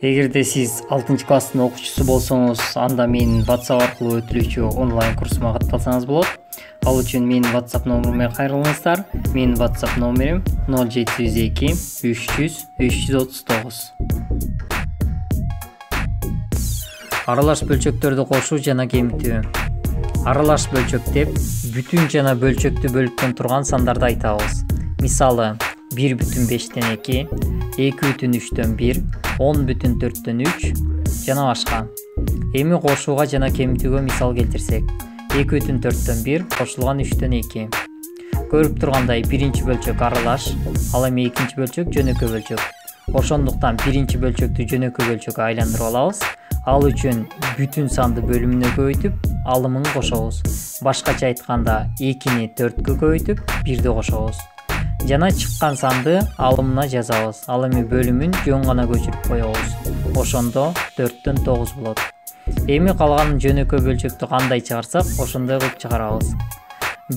Эгерде сиз 6-класстын окуучусу болсоңуз, анда менин WhatsApp аркылуу өтүлүүчү онлайн курсума катталсаңыз болот. Ал үчүн менин WhatsApp номериме кайрылыңыздар. Менин WhatsApp номерим 0702 300 339. Аралаш бөлчөктөрдү кошуу жана кемитүү. Аралаш бөлчөк деп бүтүн жана бөлчөктү бөлүктөн турган сандарды айтабыз. Мисалы 1,5-тен 2, 2,3-тен 1, 10,4-тен 3 жана башка. Эми кошууга жана кемитүүгө мисал келтирсек, 2,4-тен 1 кошулган 3-тен 2. Көрүп тургандай биринчи бөлчөк аралаш, ал эми экинчи бөлчөк жөнөкөй бөлчөк. Ошондуктан биринчи бөлчөктү жөнөкөй бөлчөккө айландырып алабыз. Ал үчүн бүтүн санды бөлүмүнө көбөйтүп, алымын кошобуз. Башкача айтканда 2-ни 4-кө көбөйтүп, 1-ди кошобуз. Жана чыккан санды алымына жазабыз. Ал эми бөлүмүн жөн гана көчүрүп коебуз. Ошондо 4-төн 9 болот. Эми калган жөнөкөй бөлчөктү кандай чыгарсак, ошондой кылып чыгарабыз.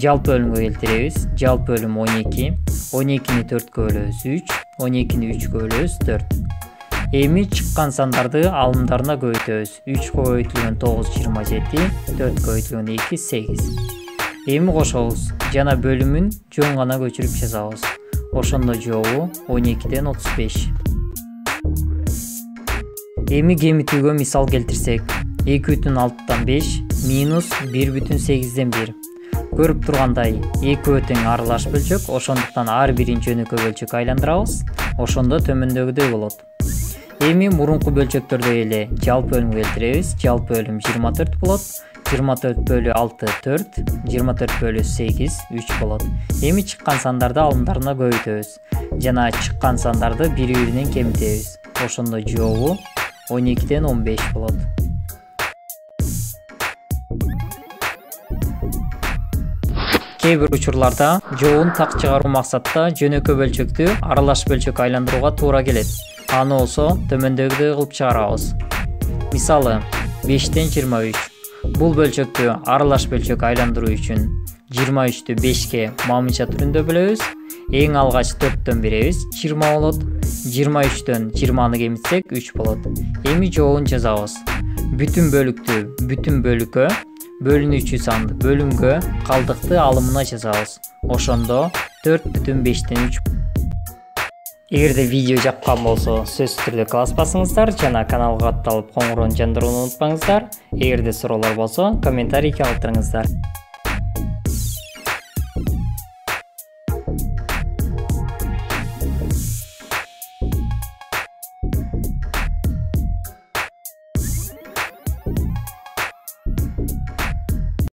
Жалпы бөлүмгө келтиребиз. Жалпы бөлүм 12, 12-ни 4-кө бөлөбүз 3, 12-ни 3-кө бөлөбүз 4. Эми чыккан сандарды алымдарына көбөйтөбүз. 3 көбөйтүлгөн 9 27, 4 көбөйтүлгөн 2 8. Эми кошобуз жана бөлүмүн жөн гана көчүрүп жазабыз. Ошондо жообу 12-ден 35. Эми кемитүүгө мисал келтирсек, 2,6-тан 5 минус 1,8-ден 1. Көрүп тургандай 2 тең аралаш бөлчөк, ошондуктан ар бирин жөнөкөй бөлчөккө айландырабыз. Ошондо төмөндөгүдөй болот. Эми мурунку бөлчөктөрдөй эле жалпы бөлүмгө келтиребиз. Жалпы бөлүм 24 болот. 24 бөлü 6 4, 24 бөлü 8 3 болот. Эми чыккан сандарды алымдарына көбөйтөбүз. Жана чыккан сандарды бири-биринен кемитебиз. Ошондо жообу 12-ден 15 болот. Кээ бир учурларда жообун так чыгаруу максатта жөнөкөй бөлчөктү аралаш бөлчөккө айландырууга туура келет. Аны болсо төмөндөгүдөй кылып чыгарабыз. Мисалы 5-тен 23. Бул бөлчөктү аралаш бөлчөккө айландыруу үчүн 23-тү 5-ке мамынча түрүндө бөлөбүз. Эң алгач 4-төн беребиз, 20 болот. 23-төн 20-ны кемитсек 3 болот. Эми жообун жазабыз. Бүтүн бөлүктү бүтүн бөлүккө, бөлүнүүчү санды бөлүмгө, калдыкты алымына жазабыз. Ошондо 4,5-тен 3. Эгерде видео жаккан болсо, сөзсүз түрдө класс басыңыздар жана каналга катталып коңгуроonu жандырууну унутпаңыздар. Эгерде суроолор болсо, комментарий калтырыңыздар.